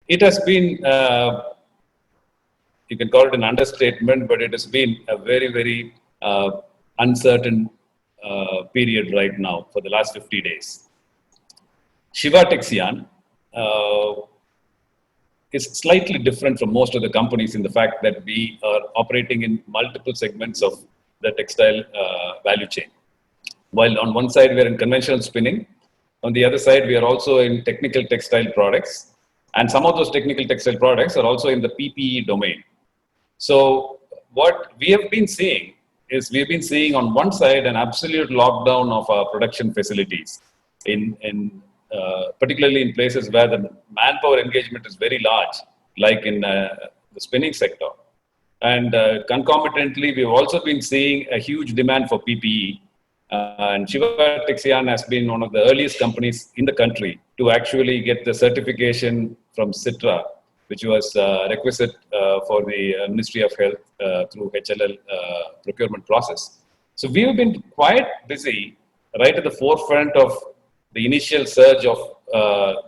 It has been, you can call it an understatement, but it has been a very, very uncertain period right now for the last 50 days. Shiva Texyarn is slightly different from most of the companies in the fact that we are operating in multiple segments of the textile value chain. While on one side we are in conventional spinning, on the other side we are also in technical textile products, and some of those technical textile products are also in the PPE domain. So what we have been seeing is we've been seeing on one side an absolute lockdown of our production facilities, particularly in places where the manpower engagement is very large, like in the spinning sector. And concomitantly, we've also been seeing a huge demand for PPE. And Shiva Texyarn has been one of the earliest companies in the country to actually get the certification from CITRA, which was requisite for the Ministry of Health through HLL procurement process. So we've been quite busy right at the forefront of the initial surge of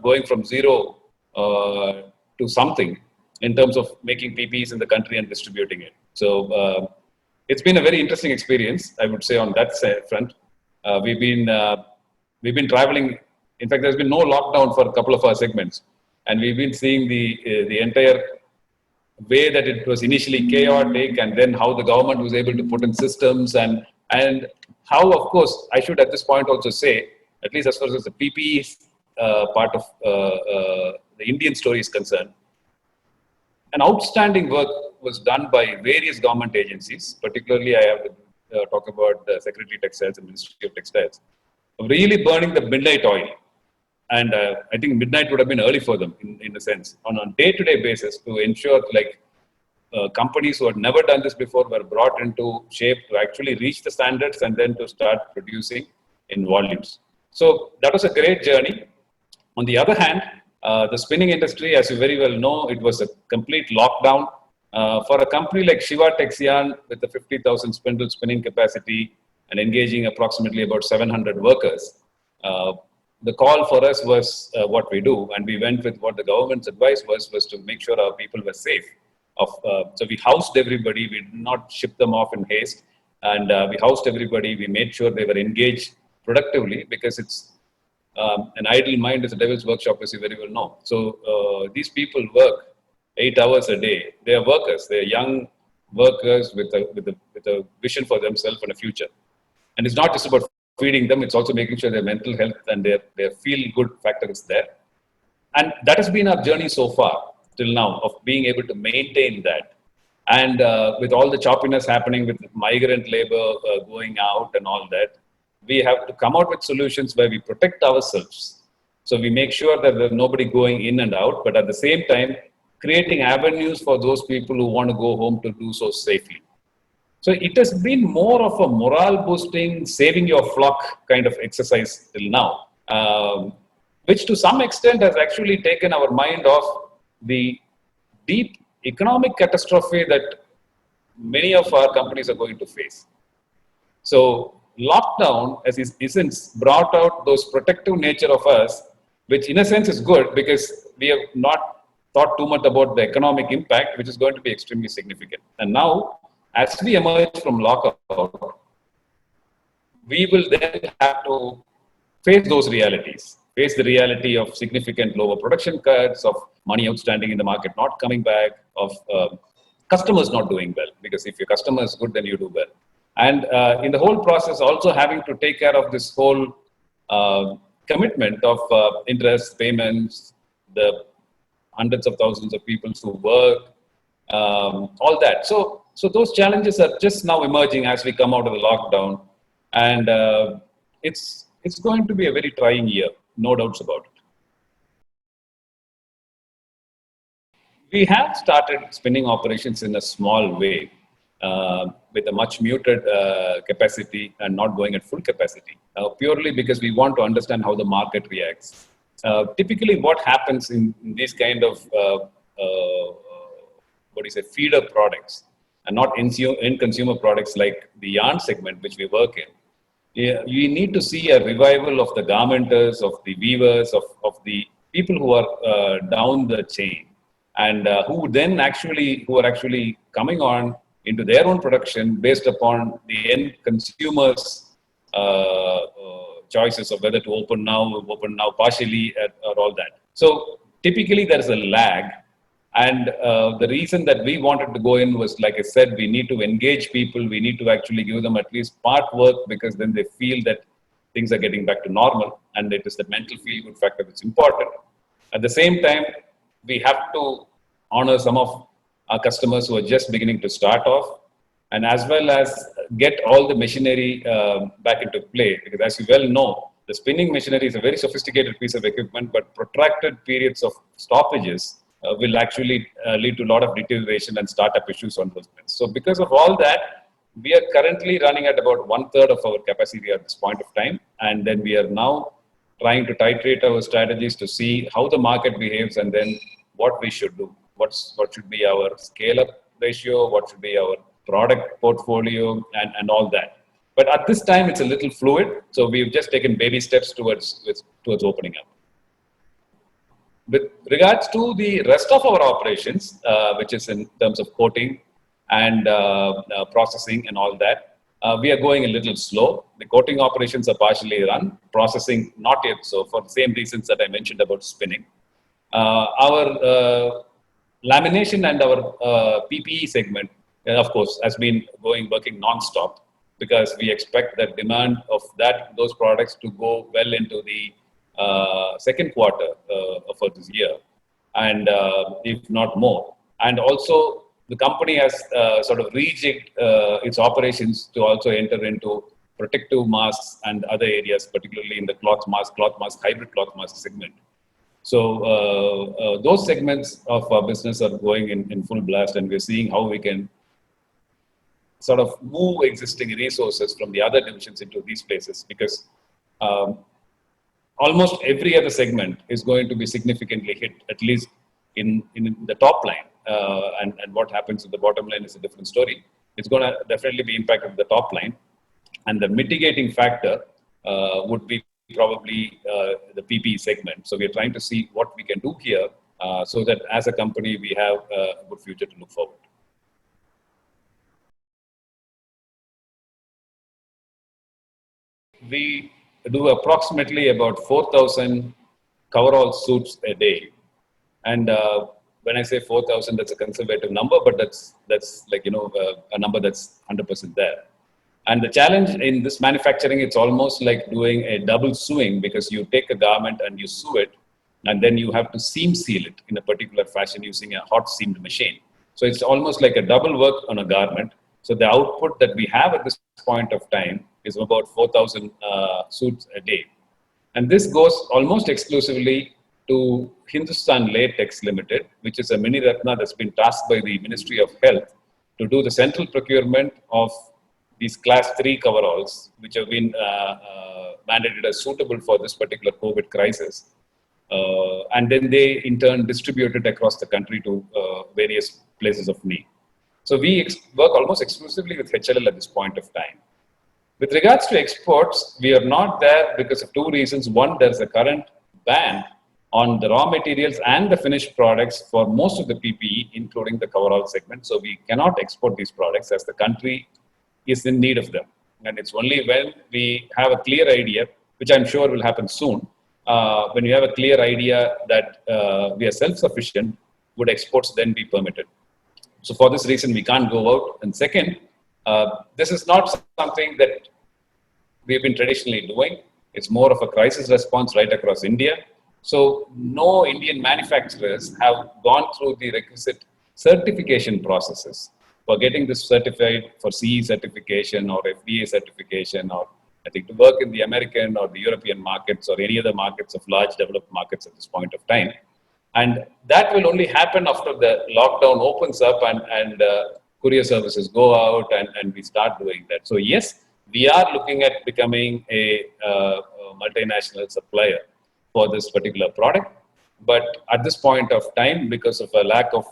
going from zero to something in terms of making PPEs in the country and distributing it. So it's been a very interesting experience, I would say, on that front. We've been traveling. In fact, there's been no lockdown for a couple of our segments, and we've been seeing the entire way that it was initially chaotic, and then how the government was able to put in systems, and how, of course, I should at this point also say, at least as far as the PPE part of the Indian story is concerned, an outstanding work was done by various government agencies. Particularly, I have to talk about the Secretary Textiles and Ministry of Textiles, really burning the midnight oil. And I think midnight would have been early for them in a sense, on a day-to-day basis, to ensure like companies who had never done this before were brought into shape to actually reach the standards and then to start producing in volumes. So that was a great journey. On the other hand, the spinning industry, as you very well know, it was a complete lockdown. For a company like Shiva Texyarn with the 50,000 spindle spinning capacity and engaging approximately about 700 workers, the call for us was what we do, and we went with what the government's advice was to make sure our people were safe. So we housed everybody, we did not ship them off in haste, and we housed everybody, we made sure they were engaged productively, because it's an idle mind is a devil's workshop, as you very well know. So these people work 8 hours a day. They are workers. They are young workers with a vision for themselves and a future. And it's not just about feeding them; it's also making sure their mental health and their feel-good factor is there. And that has been our journey so far till now, of being able to maintain that. And with all the choppiness happening with migrant labor going out and all that, we have to come out with solutions where we protect ourselves. So we make sure that there's nobody going in and out, but at the same time, creating avenues for those people who want to go home to do so safely. So it has been more of a morale boosting, saving your flock kind of exercise till now, which to some extent has actually taken our mind off the deep economic catastrophe that many of our companies are going to face. So lockdown, as is essence, brought out those protective nature of us, which in a sense is good, because we have not thought too much about the economic impact, which is going to be extremely significant. And now, as we emerge from lockout, we will then have to face those realities, face the reality of significant lower production cuts, of money outstanding in the market not coming back, of customers not doing well, because if your customer is good, then you do well. And in the whole process, also having to take care of this whole commitment of interest, payments, the hundreds of thousands of people who work, all that. So those challenges are just now emerging as we come out of the lockdown. And it's going to be a very trying year, no doubts about it. We have started spinning operations in a small way, with a much muted capacity and not going at full capacity, purely because we want to understand how the market reacts. Typically, what happens in these kind of feeder products, and not end consumer products like the yarn segment which we work in, you need to see a revival of the garmenters, of the weavers, of the people who are down the chain and who are actually coming on into their own production based upon the end consumers' choices of whether to open now partially, or all that. So typically there is a lag. And the reason that we wanted to go in was, like I said, we need to engage people. We need to actually give them at least part work, because then they feel that things are getting back to normal. And it is the mental feel-good factor that's important. At the same time, we have to honor some of our customers who are just beginning to start off, and as well as get all the machinery back into play. Because as you well know, the spinning machinery is a very sophisticated piece of equipment, but protracted periods of stoppages will actually lead to a lot of deterioration and startup issues on those mills. So because of all that, we are currently running at about 1/3 of our capacity at this point of time. And then we are now trying to titrate our strategies to see how the market behaves, and then what we should do. What should be our scale-up ratio, what should be our product portfolio, and all that. But at this time, it's a little fluid. So we've just taken baby steps towards opening up. With regards to the rest of our operations, which is in terms of coating and processing and all that, we are going a little slow. The coating operations are partially run, processing not yet so, for the same reasons that I mentioned about spinning. Our lamination and our PPE segment, of course, has been working non-stop, because we expect that demand of those products to go well into the second quarter for this year, and if not more. And also, the company has sort of rejigged its operations to also enter into protective masks and other areas, particularly in the cloth mask, hybrid cloth mask segment. So those segments of our business are going in full blast, and we're seeing how we can sort of move existing resources from the other divisions into these places, because almost every other segment is going to be significantly hit, at least in the top line. And what happens at the bottom line is a different story. It's going to definitely be impacted at the top line. And the mitigating factor would be probably the PPE segment. So we're trying to see what we can do here, so that as a company, we have a good future to look forward. We do approximately about 4,000 coverall suits a day. And when I say 4,000, that's a conservative number, but that's like, a number that's 100% there. And the challenge in this manufacturing, it's almost like doing a double sewing, because you take a garment and you sew it, and then you have to seam seal it in a particular fashion using a hot seamed machine. So it's almost like a double work on a garment. So the output that we have at this point of time is about 4,000 suits a day. And this goes almost exclusively to Hindustan Latex Limited, which is a mini Ratna that's been tasked by the Ministry of Health to do the central procurement of these class 3 coveralls, which have been mandated as suitable for this particular COVID crisis. And then they in turn distribute it across the country to various places of need. So we work almost exclusively with HLL at this point of time. With regards to exports, we are not there because of two reasons. One, there's a current ban on the raw materials and the finished products for most of the PPE, including the coverall segment. So we cannot export these products, as the country is in need of them. And it's only when we have a clear idea, which I'm sure will happen soon, when you have a clear idea that we are self-sufficient, would exports then be permitted. So for this reason, we can't go out. And second, this is not something that we've been traditionally doing. It's more of a crisis response right across India. So no Indian manufacturers have gone through the requisite certification processes for getting this certified for CE certification or FDA certification, or I think to work in the American or the European markets or any other markets of large developed markets at this point of time. And that will only happen after the lockdown opens up and courier services go out and we start doing that. So yes, we are looking at becoming a multinational supplier for this particular product. But at this point of time, because of a lack of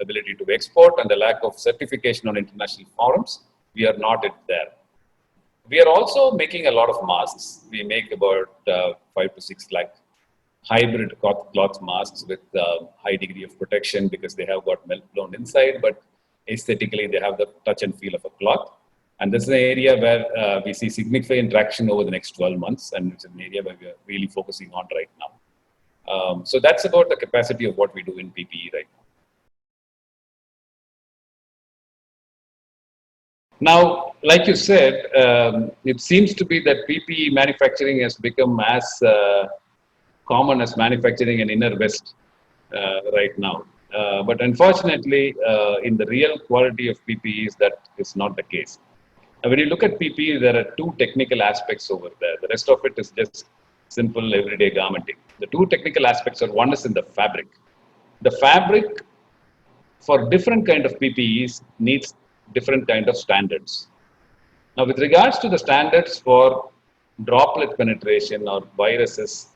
ability to export and the lack of certification on international forums, we are not yet there. We are also making a lot of masks. We make about 5 to 6 lakh hybrid cloth masks with high degree of protection because they have got melt blown inside, but aesthetically they have the touch and feel of a cloth. And this is an area where we see significant traction over the next 12 months, and it's an area where we are really focusing on right now. So that's about the capacity of what we do in PPE right now. Now, like you said, it seems to be that PPE manufacturing has become as common as manufacturing an inner vest right now. But unfortunately, in the real quality of PPEs, that is not the case. When you look at PPE, there are two technical aspects over there. The rest of it is just simple everyday garmenting. The two technical aspects are, one is in the fabric. The fabric for different kind of PPEs needs different kind of standards. Now, with regards to the standards for droplet penetration or viruses,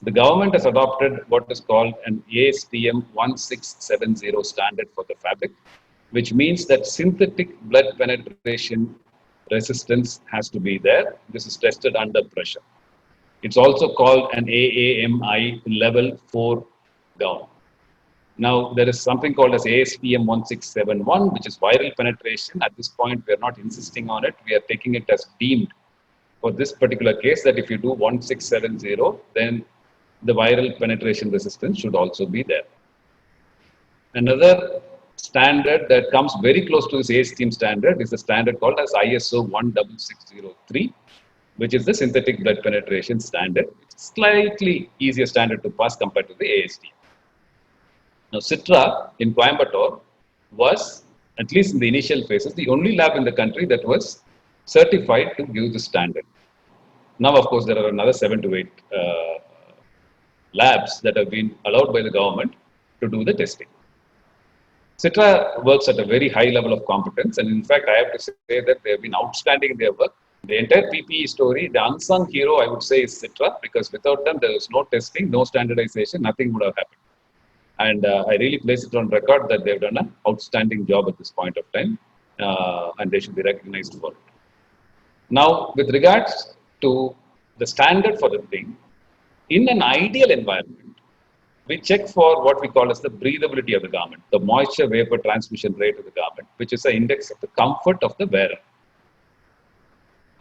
the government has adopted what is called an ASTM 1670 standard for the fabric, which means that synthetic blood penetration resistance has to be there. This is tested under pressure. It's also called an AAMI level 4 gown. Now, there is something called as ASTM 1671, which is viral penetration. At this point, we are not insisting on it. We are taking it as deemed for this particular case that if you do 1670, then the viral penetration resistance should also be there. Another standard that comes very close to this ASTM standard is the standard called as ISO 16603, which is the synthetic blood penetration standard. It's slightly easier standard to pass compared to the ASTM. Now, CITRA in Coimbatore was, at least in the initial phases, the only lab in the country that was certified to give the standard. Now, of course, there are another 7 to 8 labs that have been allowed by the government to do the testing. CITRA works at a very high level of competence, and in fact, I have to say that they have been outstanding in their work. The entire PPE story, the unsung hero, I would say, is CITRA, because without them, there is no testing, no standardization, nothing would have happened. And I really place it on record that they've done an outstanding job at this point of time, and they should be recognized for it. Now, with regards to the standard for the thing, in an ideal environment, we check for what we call as the breathability of the garment, the moisture vapor transmission rate of the garment, which is an index of the comfort of the wearer.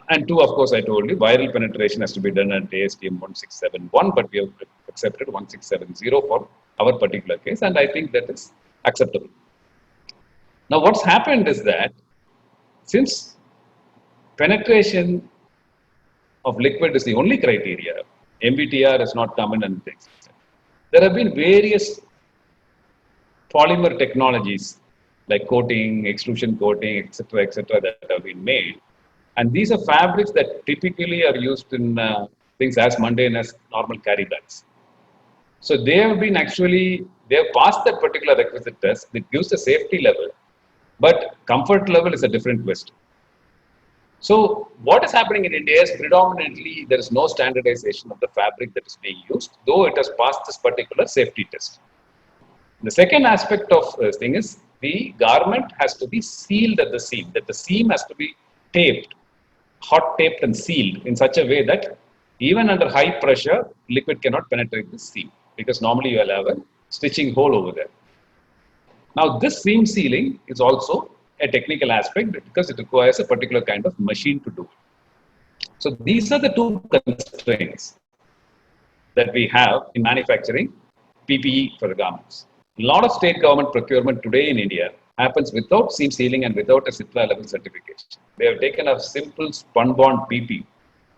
And two, of course, I told you, viral penetration has to be done at ASTM 1671, but we have accepted 1670 for our particular case, and I think that is acceptable. Now, what's happened is that since penetration of liquid is the only criteria, MBTR has not come in and things. There have been various polymer technologies like coating, extrusion coating, etc., that have been made. And these are fabrics that typically are used in things as mundane as normal carry bags. So they have been they have passed that particular requisite test. It gives a safety level, but comfort level is a different question. So what is happening in India is predominantly there is no standardization of the fabric that is being used, though it has passed this particular safety test. The second aspect of this thing is the garment has to be sealed at the seam, that the seam has to be taped, hot taped and sealed in such a way that even under high pressure, liquid cannot penetrate the seam, because normally you will have a stitching hole over there. Now, this seam sealing is also a technical aspect because it requires a particular kind of machine to do it. So these are the two constraints that we have in manufacturing PPE for the garments. A lot of state government procurement today in India happens without seam sealing and without a CITRA level certification. They have taken a simple spun bond PP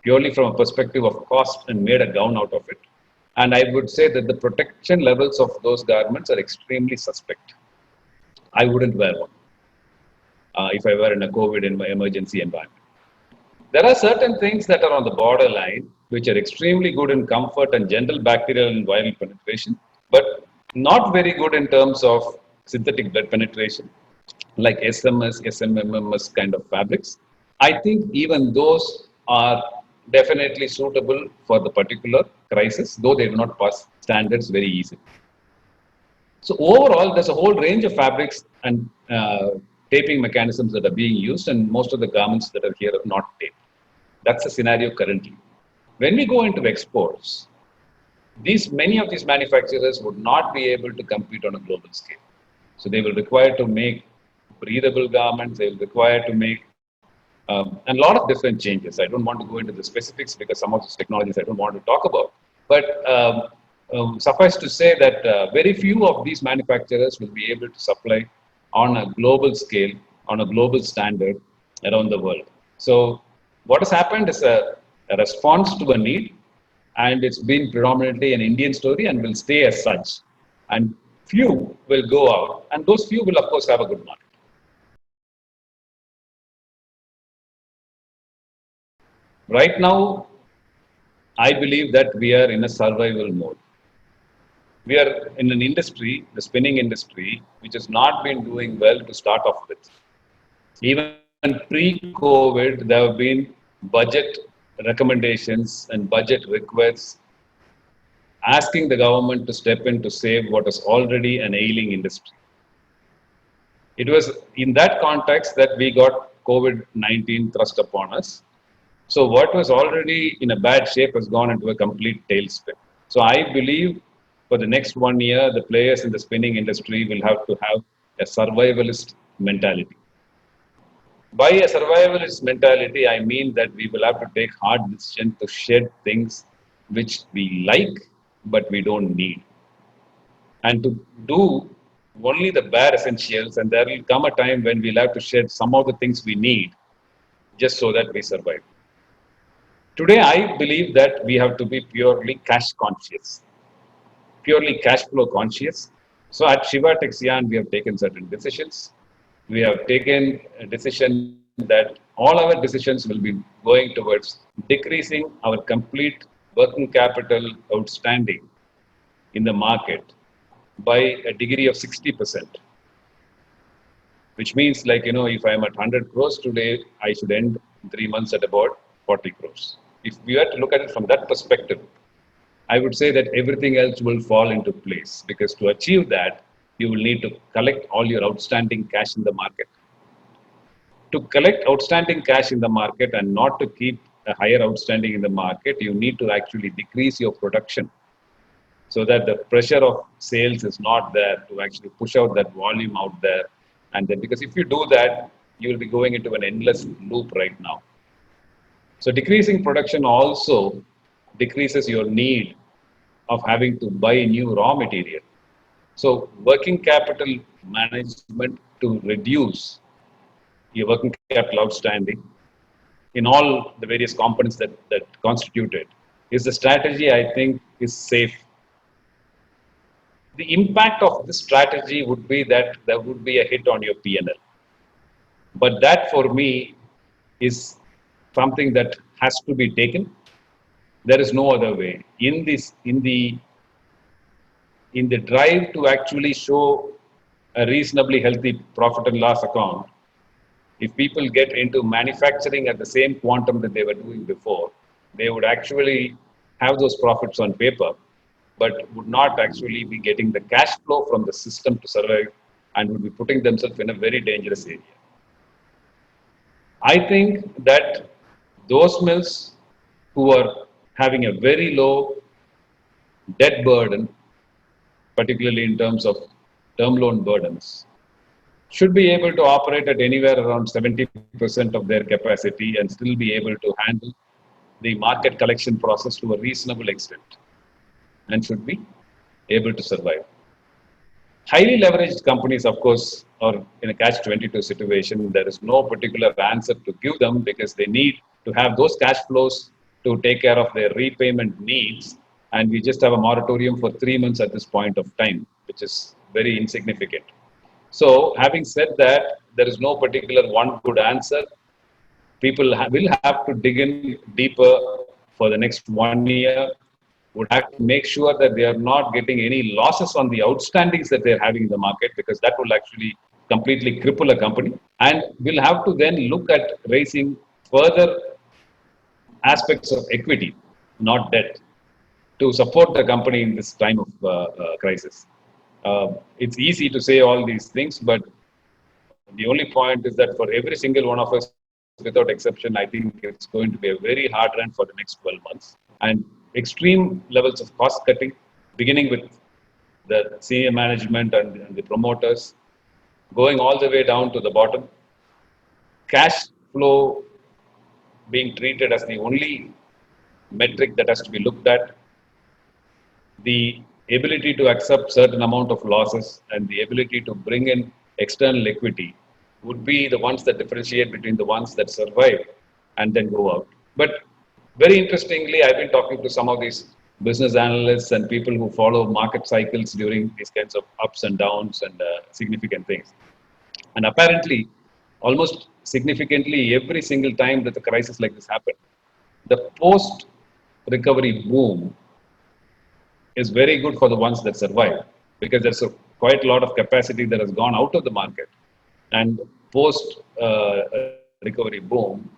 purely from a perspective of cost and made a gown out of it. And I would say that the protection levels of those garments are extremely suspect. I wouldn't wear one if I were in a COVID emergency environment. There are certain things that are on the borderline, which are extremely good in comfort and general bacterial and viral penetration, but not very good in terms of synthetic blood penetration, like SMS, SMMMS kind of fabrics. I think even those are definitely suitable for the particular crisis, though they do not pass standards very easily. So overall, there's a whole range of fabrics and taping mechanisms that are being used, and most of the garments that are here are not taped. That's the scenario currently. When we go into exports, Many of these manufacturers would not be able to compete on a global scale. So they will require to make breathable garments. They will require to make and a lot of different changes. I don't want to go into the specifics because some of these technologies I don't want to talk about. But suffice to say that very few of these manufacturers will be able to supply on a global scale, on a global standard around the world. So what has happened is a response to a need, and it's been predominantly an Indian story and will stay as such. And few will go out, and those few will, of course, have a good market. Right now, I believe that we are in a survival mode. We are in an industry, the spinning industry, which has not been doing well to start off with. Even pre-COVID, there have been budget recommendations and budget requests asking the government to step in to save what is already an ailing industry. It was in that context that we got COVID-19 thrust upon us. So what was already in a bad shape has gone into a complete tailspin. So I believe for the next 1 year, the players in the spinning industry will have to have a survivalist mentality. By a survivalist mentality, I mean that we will have to take hard decisions to shed things which we like, but we don't need. And to do only the bare essentials, and there will come a time when we'll have to shed some of the things we need just so that we survive. Today, I believe that we have to be purely cash conscious, purely cash flow conscious. So at Shiva Texyarn, we have taken certain decisions. We have taken a decision that all our decisions will be going towards decreasing our complete working capital outstanding in the market by a degree of 60%, which means, like, if I'm at 100 crores today, I should end 3 months at about 40 crores. If we were to look at it from that perspective, I would say that everything else will fall into place, because to achieve that, you will need to collect all your outstanding cash in the market. To collect outstanding cash in the market and not to keep a higher outstanding in the market, you need to actually decrease your production so that the pressure of sales is not there to actually push out that volume out there. And then, because if you do that, you will be going into an endless loop right now. So decreasing production also decreases your need of having to buy new raw material. So working capital management to reduce your working capital outstanding in all the various components that constitute it is the strategy I think is safe. The impact of this strategy would be that there would be a hit on your P&L. But that for me is something that has to be taken. There is no other way. In the drive to actually show a reasonably healthy profit and loss account, if people get into manufacturing at the same quantum that they were doing before, they would actually have those profits on paper, but would not actually be getting the cash flow from the system to survive, and would be putting themselves in a very dangerous area. I think that those mills who are having a very low debt burden, particularly in terms of term loan burdens, should be able to operate at anywhere around 70% of their capacity and still be able to handle the market collection process to a reasonable extent, and should be able to survive. Highly leveraged companies, of course, are in a catch-22 situation. There is no particular answer to give them, because they need to have those cash flows to take care of their repayment needs. And we just have a moratorium for 3 months at this point of time, which is very insignificant. So having said that, there is no particular one good answer. People will have to dig in deeper for the next 1 year, would have to make sure that they are not getting any losses on the outstandings that they're having in the market, because that will actually completely cripple a company. And we'll have to then look at raising further aspects of equity, not debt, to support the company in this time of crisis. It's easy to say all these things, but the only point is that for every single one of us, without exception, I think it's going to be a very hard run for the next 12 months. And extreme levels of cost cutting, beginning with the senior management and the promoters, going all the way down to the bottom. Cash flow being treated as the only metric that has to be looked at. The ability to accept certain amount of losses and the ability to bring in external equity would be the ones that differentiate between the ones that survive and then go out. But very interestingly, I've been talking to some of these business analysts and people who follow market cycles during these kinds of ups and downs and significant things. And apparently, almost significantly, every single time that the crisis like this happened, the post recovery boom is very good for the ones that survive, because there's quite a lot of capacity that has gone out of the market, and post recovery boom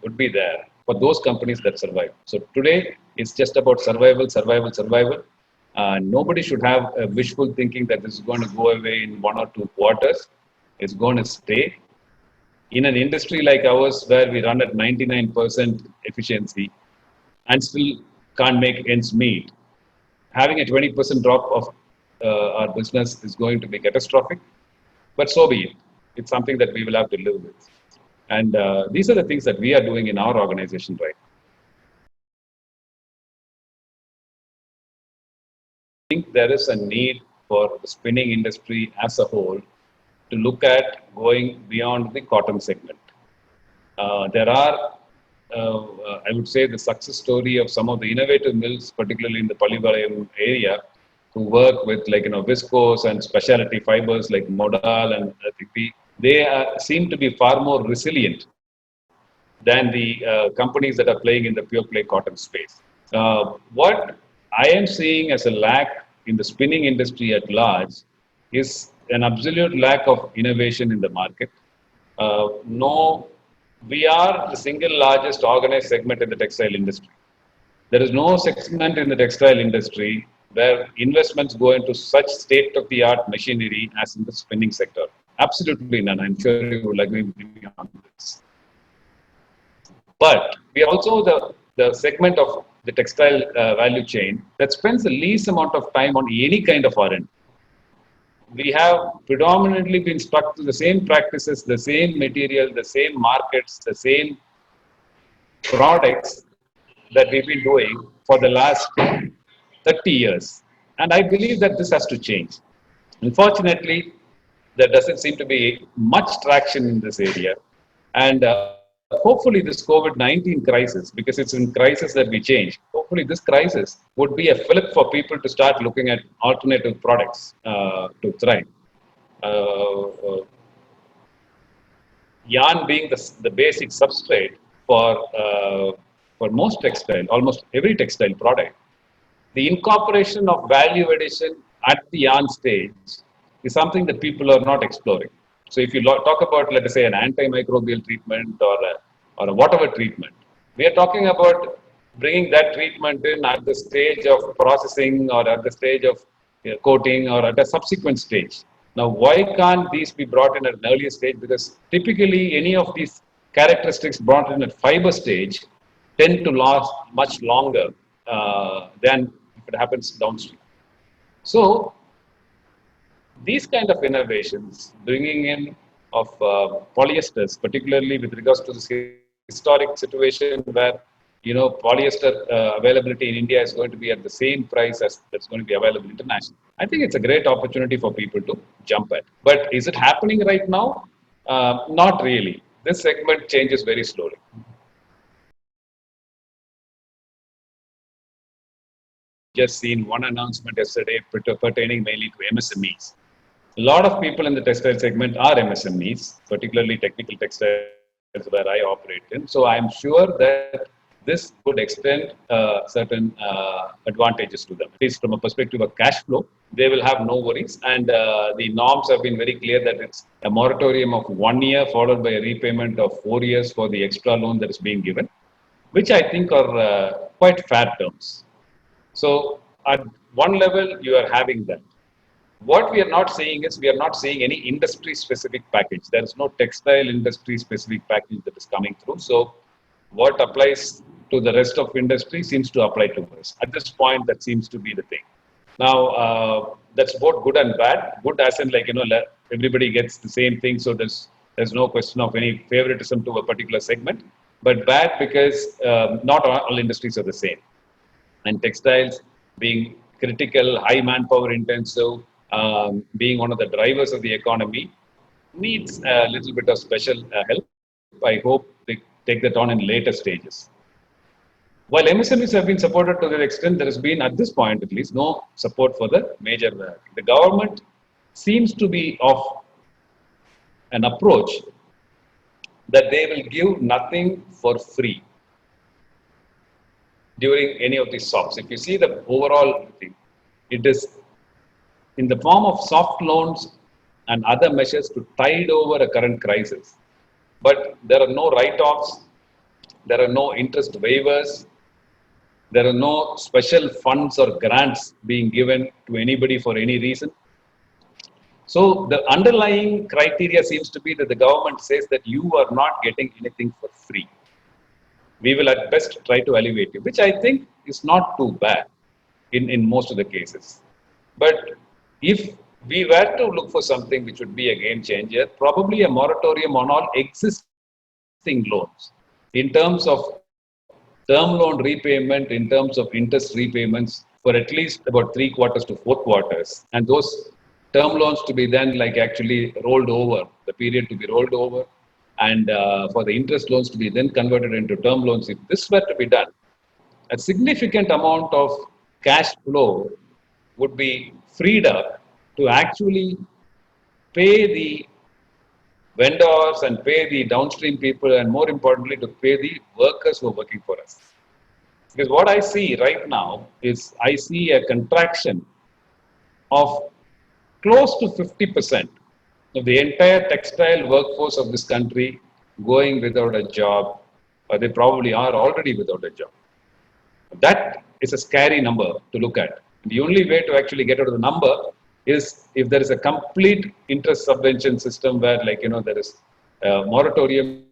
would be there for those companies that survive. So today it's just about survival, survival, survival. Nobody should have a wishful thinking that this is going to go away in 1 or 2 quarters. It's going to stay. In an industry like ours, where we run at 99% efficiency and still can't make ends meet, having a 20% drop of our business is going to be catastrophic, but so be it. It's something that we will have to live with. And these are the things that we are doing in our organization right now. I think there is a need for the spinning industry as a whole to look at going beyond the cotton segment. There are, I would say, the success story of some of the innovative mills, particularly in the Palibalayam area, who work with viscose and specialty fibers like modal and TP. They seem to be far more resilient than the companies that are playing in the pure play cotton space. What I am seeing as a lack in the spinning industry at large is an absolute lack of innovation in the market. No, we are the single largest organized segment in the textile industry. There is no segment in the textile industry where investments go into such state-of-the-art machinery as in the spinning sector. Absolutely none. I'm sure you will agree with me on this. But we are also the segment of the textile value chain that spends the least amount of time on any kind of R&D. We have predominantly been stuck to the same practices, the same material, the same markets, the same products that we've been doing for the last 30 years. And I believe that this has to change. Unfortunately, there doesn't seem to be much traction in this area. And hopefully this COVID-19 crisis, because it's in crisis that we change, hopefully this crisis would be a fillip for people to start looking at alternative products to thrive. Yarn being the basic substrate for most textile, almost every textile product, the incorporation of value addition at the yarn stage is something that people are not exploring. So if you talk about, let us say, an antimicrobial treatment or a whatever treatment, we are talking about bringing that treatment in at the stage of processing or at the stage of coating or at a subsequent stage. Now, why can't these be brought in at an earlier stage? Because typically any of these characteristics brought in at fiber stage tend to last much longer than if it happens downstream. So these kind of innovations, bringing in of polyesters, particularly with regards to this historic situation where polyester availability in India is going to be at the same price as that's going to be available internationally. I think it's a great opportunity for people to jump at. But is it happening right now? Not really. This segment changes very slowly. Just seen one announcement yesterday pertaining mainly to MSMEs. A lot of people in the textile segment are MSMEs, particularly technical textiles where I operate in. So I'm sure that this would extend certain advantages to them. At least from a perspective of cash flow, they will have no worries. And the norms have been very clear that it's a moratorium of 1 year followed by a repayment of 4 years for the extra loan that is being given, which I think are quite fair terms. So at one level, you are having that. What we are not seeing is we are not seeing any industry-specific package. There is no textile industry-specific package that is coming through. So what applies to the rest of industry seems to apply to us. At this point, that seems to be the thing. Now, that's both good and bad. Good as in like, everybody gets the same thing. So there's no question of any favoritism to a particular segment. But bad because not all industries are the same. And textiles being critical, high manpower intensive, being one of the drivers of the economy, needs a little bit of special help. I hope they take that on in later stages. While MSMEs have been supported to that extent, there has been, at this point at least, no support for the major. The government seems to be of an approach that they will give nothing for free during any of these SOPs. If you see the overall thing, it is in the form of soft loans and other measures to tide over a current crisis. But there are no write-offs, there are no interest waivers, there are no special funds or grants being given to anybody for any reason. So the underlying criteria seems to be that the government says that you are not getting anything for free. We will at best try to alleviate you, which I think is not too bad in most of the cases. But if we were to look for something which would be a game changer, probably a moratorium on all existing loans in terms of term loan repayment, in terms of interest repayments for at least about 3 quarters to 4 quarters, and those term loans to be then like actually rolled over, the period to be rolled over, and for the interest loans to be then converted into term loans. If this were to be done, a significant amount of cash flow would be freed up to actually pay the vendors and pay the downstream people, and more importantly, to pay the workers who are working for us. Because what I see right now is I see a contraction of close to 50% of the entire textile workforce of this country going without a job, or they probably are already without a job. That is a scary number to look at. The only way to actually get out of the number is if there is a complete interest subvention system where, like, there is a moratorium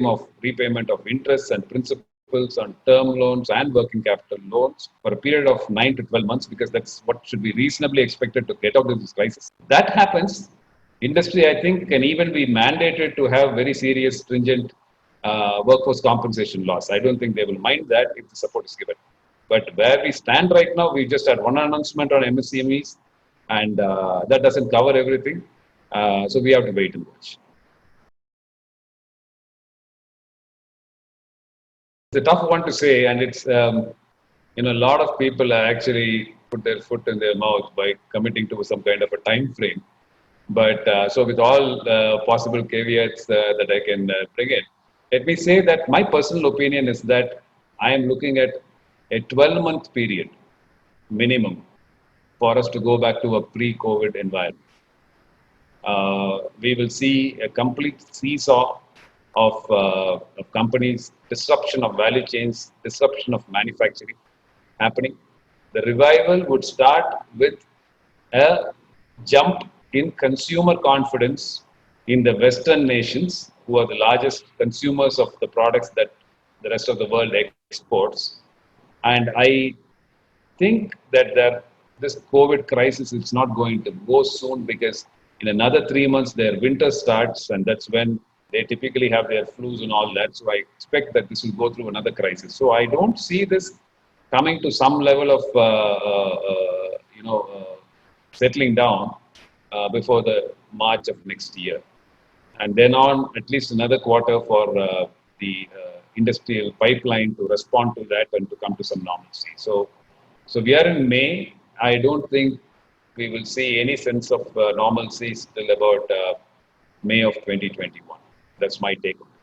of repayment of interest and principals on term loans and working capital loans for a period of 9 to 12 months, because that's what should be reasonably expected to get out of this crisis. That happens, industry, I think, can even be mandated to have very serious, stringent workforce compensation laws. I don't think they will mind that if the support is given. But where we stand right now, we just had one announcement on MSCMEs, and that doesn't cover everything. So we have to wait and watch. It's a tough one to say, and it's, a lot of people actually put their foot in their mouth by committing to some kind of a time frame. But so with all possible caveats that I can bring in, let me say that my personal opinion is that I am looking at a 12-month period minimum for us to go back to a pre-COVID environment. We will see a complete seesaw of companies, disruption of value chains, disruption of manufacturing happening. The revival would start with a jump in consumer confidence in the Western nations, who are the largest consumers of the products that the rest of the world exports. And I think that this COVID crisis is not going to go soon, because in another 3 months their winter starts, and that's when they typically have their flus and all that. So I expect that this will go through another crisis. So I don't see this coming to some level of settling down before the March of next year, and then on at least another quarter for the industrial pipeline to respond to that and to come to some normalcy. So we are in May. I don't think we will see any sense of normalcy till about May of 2021. That's my take on it.